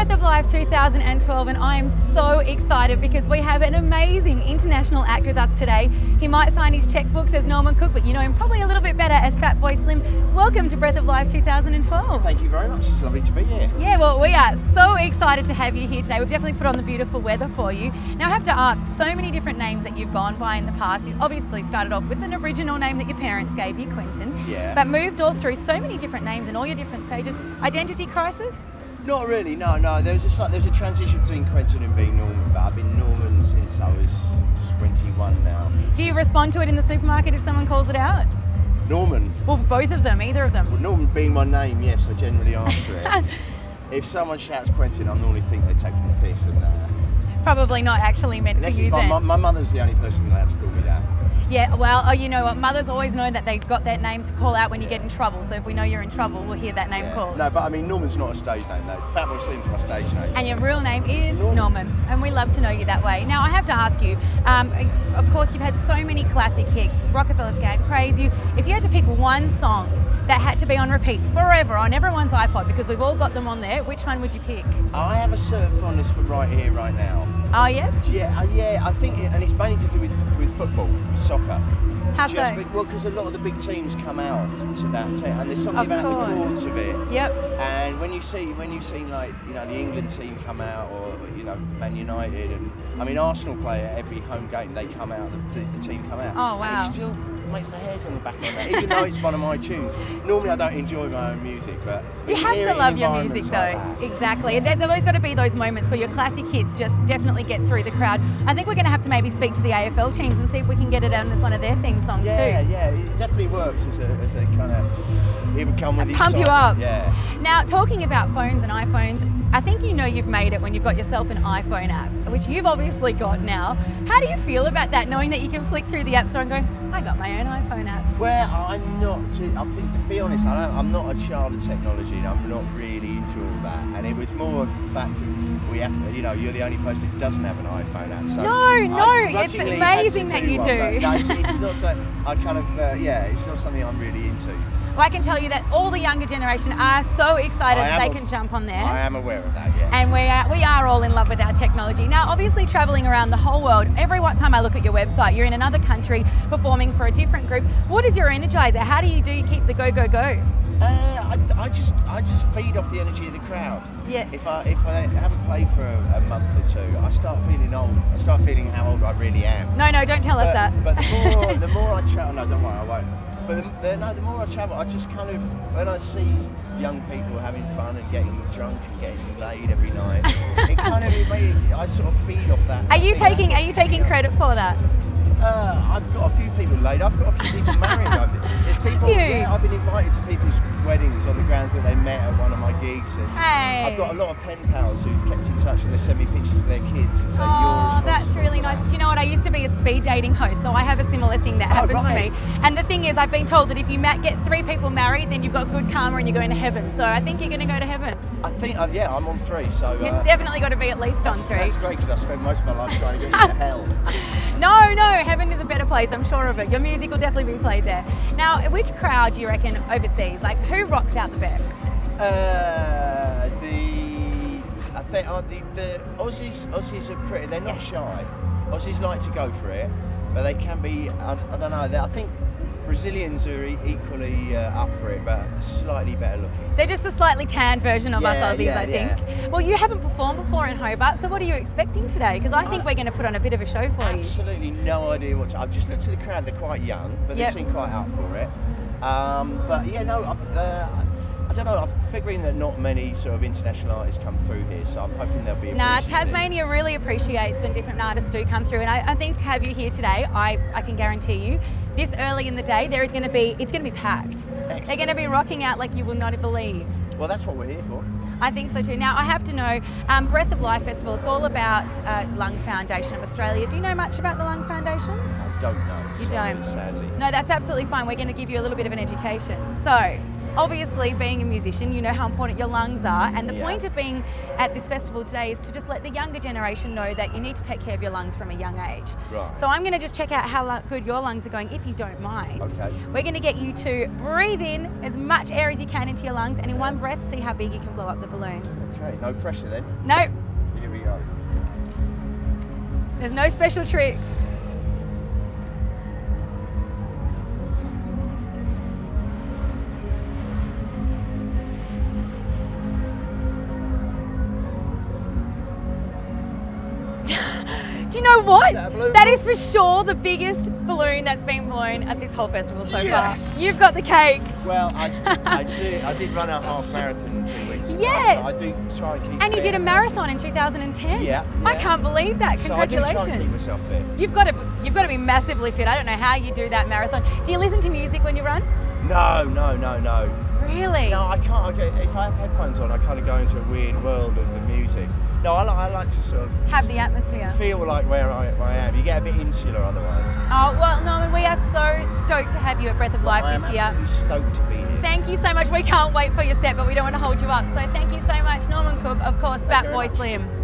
Breath of Life 2012, and I am so excited because we have an amazing international act with us today. He might sign his checkbooks as Norman Cook, but you know him probably a little bit better as Fatboy Slim. Welcome to Breath of Life 2012. Thank you very much, it's lovely to be here. Yeah, well, we are so excited to have you here today. We've definitely put on the beautiful weather for you. Now I have to ask, so many different names that you've gone by in the past. You've obviously started off with an original name that your parents gave you, Quentin, Yeah. but moved all through so many different names in all your different stages. Identity crisis? Not really, no. There's a transition between Quentin and being Norman, but I've been Norman since I was 21 now. Do you respond to it in the supermarket if someone calls it out? Norman? Well, both of them, either of them. Well, Norman being my name, yes, I generally answer it. If someone shouts Quentin, I normally think they're taking the piss, and Probably not actually meant for you then. My mother's the only person allowed to call me that. Yeah, well, you know what, mothers always know that they've got that name to call out when you get in trouble, so if we know you're in trouble, we'll hear that name called. No, but I mean, Norman's not a stage name though. Fatboy Slim's my stage name. And your real name is Norman, and we love to know you that way. Now, I have to ask you, of course, you've had so many classic hits, Rockefeller's Gang, Praise You. If you had to pick one song that had to be on repeat forever on everyone's iPod, because we've all got them on there, which one would you pick? I have a certain fondness for Right Here, Right Now. Oh, yes? Yeah, I think, and it's mainly to do with football, soccer. How so? Well, because a lot of the big teams come out to that, and there's something about the chords of it. Yep. And when you see like, you know, the England team come out, or you know, Man United, and I mean Arsenal play at every home game, they come out, the team come out. Oh wow. And it still makes the hairs on the back of my neck, even though it's one of my tunes. Normally I don't enjoy my own music, but you have to love your music though. Exactly. And there's always got to be those moments where your classic hits just definitely get through the crowd. I think we're going to have to maybe speak to the AFL teams and see if we can get it on as one of their theme songs too. Yeah, it definitely works as a kind of, it would come with pump you up. Yeah. Now, talking about phones and iPhones, I think you know you've made it when you've got yourself an iPhone app, which you've obviously got now. How do you feel about that, knowing that you can flick through the app store and go, I got my own iPhone app? Well, I think to be honest, I'm not a child of technology, and I'm not really into all that. And it was more the fact of we have to, you know, you're the only person who doesn't have an iPhone app. So no, it's amazing that you do. No, it's not so. I kind of, it's not something I'm really into. Well, I can tell you that all the younger generation are so excited that they can jump on there. I am aware of that, yes. And we are all in love with our technology. Now, obviously travelling around the whole world, every time I look at your website, you're in another country performing for a different group. What is your energizer? How do you keep the go? I just feed off the energy of the crowd. Yeah. If I haven't played for a month or two, I start feeling old. I start feeling how old I really am. No, don't tell us that. But the more I travel, no, don't worry, I won't. But the more I travel, I just kind of, when I see young people having fun and getting drunk and getting laid every night, I sort of feed off that. Are you taking credit for that? I've got a few people laid. I've got a few people married. There's people. Yeah, I've been invited to people's weddings on the grounds that they met at one of my gigs. And hey. I've got a lot of pen pals who've kept in touch, and they send me pictures of their kids and say, "You're responsible." That's really nice. Do you know what? I used to be a speed dating host, so I have a similar thing that happens to me. And the thing is, I've been told that if you get 3 people married, then you've got good karma and you're going to heaven. So I think you're going to go to heaven. I think, I'm on 3. So you've definitely got to be at least on 3. That's great, because I spent most of my life trying to get into hell. No, heaven is a better place, I'm sure of it. Your music will definitely be played there. Now, which crowd do you reckon overseas, like who rocks out the best? I think the Aussies are pretty, they're not shy. Aussies like to go for it, but they can be, I don't know, I think Brazilians are equally up for it, but slightly better looking. They're just the slightly tanned version of us Aussies, I think. Yeah. Well, you haven't performed before in Hobart, so what are you expecting today? Because I think we're going to put on a bit of a show for you. Absolutely no idea what to. I've just looked at the crowd, they're quite young, but they seem quite up for it. But yeah, no, I don't know, I'm figuring that not many sort of international artists come through here, so I'm hoping there'll be a Tasmania really appreciates when different artists do come through, and I think to have you here today, I can guarantee you, this early in the day, it's going to be packed. Excellent. They're going to be rocking out like you will not believe. Well, that's what we're here for. I think so too. Now, I have to know, Breath of Life Festival, it's all about Lung Foundation of Australia. Do you know much about the Lung Foundation? I don't know. You don't? Sadly. No, that's absolutely fine. We're going to give you a little bit of an education. So, obviously being a musician, you know how important your lungs are, and the Yeah. point of being at this festival today is to just let the younger generation know that you need to take care of your lungs from a young age. Right. So I'm going to just check out how good your lungs are going, if you don't mind. Okay. We're going to get you to breathe in as much air as you can into your lungs, and in one breath, see how big you can blow up the balloon. Okay, no pressure then. No, Here we go. there's no special tricks. Do you know what? Is that a balloon? That is for sure the biggest balloon that's been blown at this whole festival so Yes. far. You've got the cake. Well, I did run a half marathon 2 weeks ago. Yes. So I do try and keep And you fit did a marathon in 2010. Yeah, I yeah. can't believe that. So I do try and keep Congratulations. myself fit. You've got to be massively fit. I don't know how you do that marathon. Do you listen to music when you run? No. Really? No, I can't. If I have headphones on, I kind of go into a weird world of the music. No, I like to sort of Have the atmosphere. feel like where I am. You get a bit insular otherwise. Oh, well, Norman, we are so stoked to have you at Breath of Life I am this year. absolutely stoked to be here. Thank you so much. We can't wait for your set, but we don't want to hold you up. So thank you so much, Norman Cook, of course, Thank you very Fatboy much. Slim.